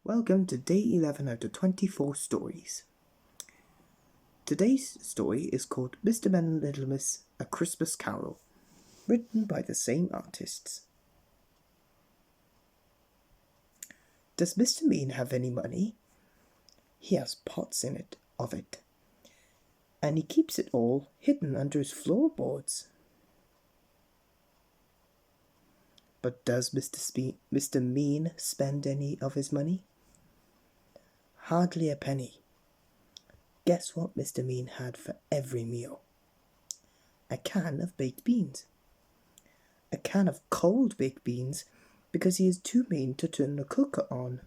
Welcome to day 11 out of 24 stories. Today's story is called Mr. Men and Little Miss, A Christmas Carol, written by the same artists. Does Mr. Mean have any money? He has pots in it, and he keeps it all hidden under his floorboards. But does Mr. Mean spend any of his money? Hardly a penny. Guess what Mr. Mean had for every meal? A can of baked beans. A can of cold baked beans because he is too mean to turn the cooker on.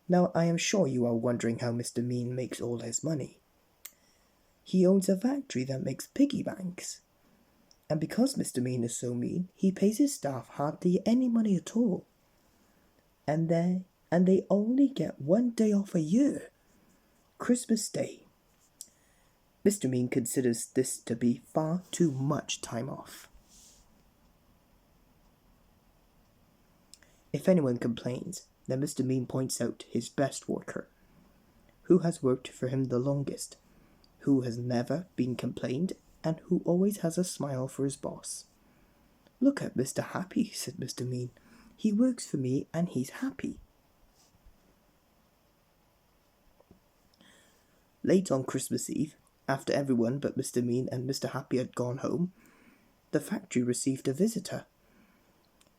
Now I am sure you are wondering how Mr. Mean makes all his money. He owns a factory that makes piggy banks. And because Mr. Mean is so mean, he pays his staff hardly any money at all. And they only get one day off a year, Christmas Day. Mr. Mean considers this to be far too much time off. If anyone complains, then Mr. Mean points out his best worker, who has worked for him the longest, who has never been complained, and who always has a smile for his boss. "Look at Mr. Happy," said Mr. Mean. "He works for me and he's happy." Late on Christmas Eve, after everyone but Mr. Mean and Mr. Happy had gone home, the factory received a visitor.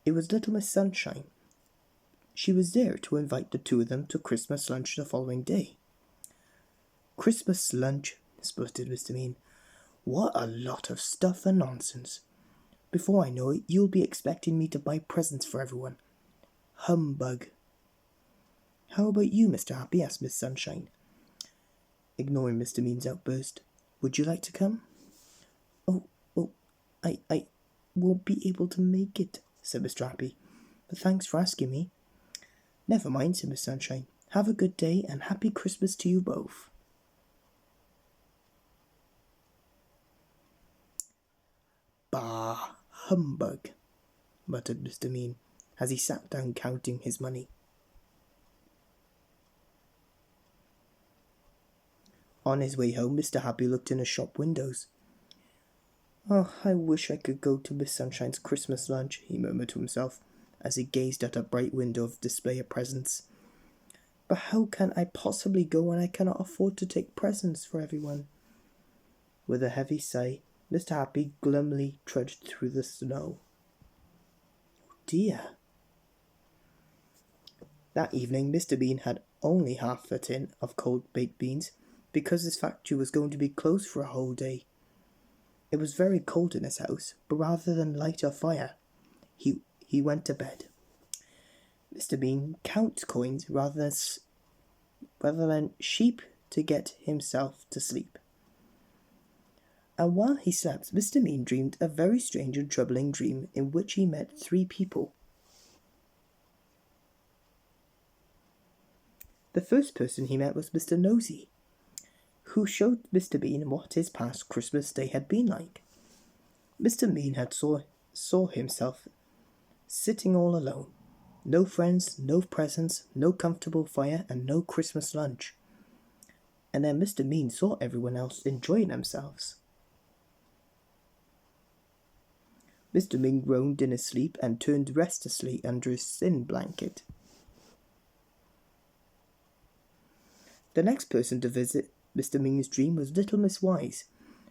It was Little Miss Sunshine. She was there to invite the two of them to Christmas lunch the following day. "Christmas lunch," spluttered Mr. Mean. "What a lot of stuff and nonsense. Before I know it, you'll be expecting me to buy presents for everyone. Humbug." "How about you, Mr. Happy?" asked Miss Sunshine, ignoring Mr. Mean's outburst. "Would you like to come?" Oh, I won't be able to make it," said Mr. Happy. "But thanks for asking me." "Never mind," said Miss Sunshine. "Have a good day and happy Christmas to you both." "Bah, humbug," muttered Mr. Mean, as he sat down counting his money. On his way home, Mr. Happy looked in the shop windows. "Oh, I wish I could go to Miss Sunshine's Christmas lunch," he murmured to himself, as he gazed at a bright window of display of presents. "But how can I possibly go when I cannot afford to take presents for everyone?" With a heavy sigh, Mr. Happy glumly trudged through the snow. Oh dear. That evening, Mr. Bean had only half a tin of cold baked beans because his factory was going to be closed for a whole day. It was very cold in his house, but rather than light a fire, he went to bed. Mr. Bean counts coins rather than sheep to get himself to sleep. And while he slept, Mr. Mean dreamed a very strange and troubling dream in which he met three people. The first person he met was Mr. Nosy, who showed Mr. Bean what his past Christmas Day had been like. Mr. Mean had saw himself sitting all alone. No friends, no presents, no comfortable fire, and no Christmas lunch. And then Mr. Mean saw everyone else enjoying themselves. Mr. Mean groaned in his sleep and turned restlessly under his thin blanket. The next person to visit Mr. Mean's dream was Little Miss Wise,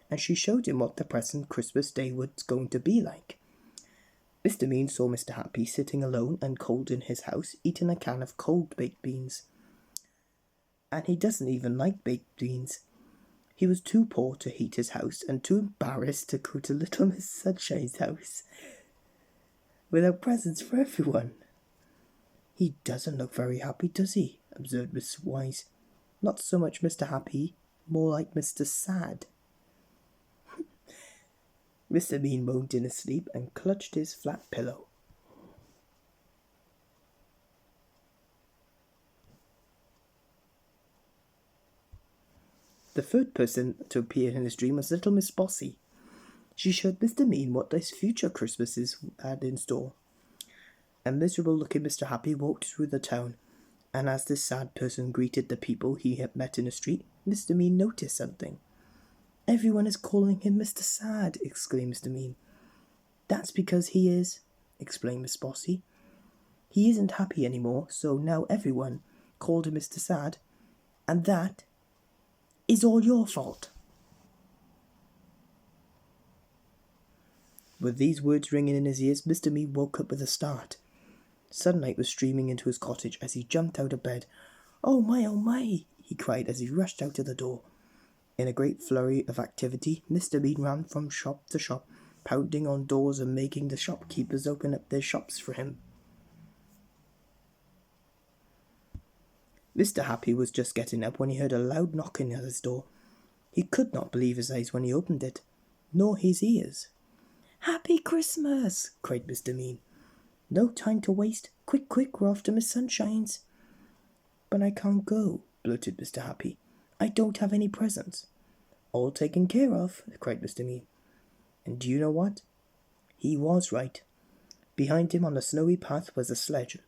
and she showed him what the present Christmas Day was going to be like. Mr. Mean saw Mr. Happy sitting alone and cold in his house, eating a can of cold baked beans. And he doesn't even like baked beans. He was too poor to heat his house and too embarrassed to go to Little Miss Sunshine's house without presents for everyone. "He doesn't look very happy, does he?" observed Miss Wise. "Not so much Mr. Happy, more like Mr. Sad." Mr. Mean moaned in his sleep and clutched his flat pillow. The third person to appear in his dream was Little Miss Bossy. She showed Mr. Mean what his future Christmases had in store. A miserable-looking Mr. Happy walked through the town, and as this sad person greeted the people he had met in the street, Mr. Mean noticed something. "Everyone is calling him Mr. Sad," exclaimed Mr. Mean. "That's because he is," explained Miss Bossy. "He isn't happy anymore, so now everyone called him Mr. Sad, and that is all your fault." With these words ringing in his ears, Mr. Mean woke up with a start. Sunlight was streaming into his cottage as he jumped out of bed. Oh my, he cried as he rushed out of the door. In a great flurry of activity, Mr. Mean ran from shop to shop, pounding on doors and making the shopkeepers open up their shops for him. Mr. Happy was just getting up when he heard a loud knocking at his door. He could not believe his eyes when he opened it, nor his ears. "Happy Christmas!" cried Mr. Mean. "No time to waste. Quick, we're off to Miss Sunshine's." "But I can't go," blurted Mr. Happy. "I don't have any presents." "All taken care of," cried Mr. Mean. And do you know what? He was right. Behind him on the snowy path was a sledge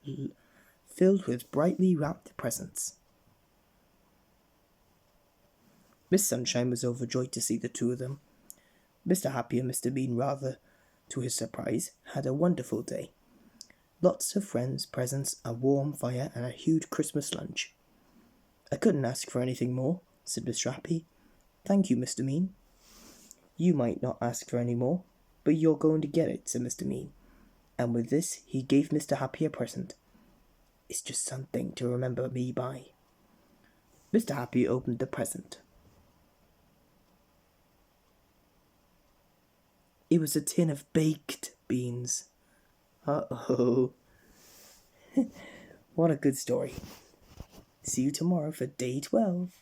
filled with brightly wrapped presents. Miss Sunshine was overjoyed to see the two of them. Mr. Happy and Mr. Mean, rather to his surprise, had a wonderful day. Lots of friends, presents, a warm fire, and a huge Christmas lunch. "I couldn't ask for anything more," said Mr. Happy. "Thank you, Mr. Mean." "You might not ask for any more, but you're going to get it," said Mr. Mean. And with this, he gave Mr. Happy a present. "It's just something to remember me by." Mr. Happy opened the present. It was a tin of baked beans. Uh-oh. What a good story. See you tomorrow for day 12.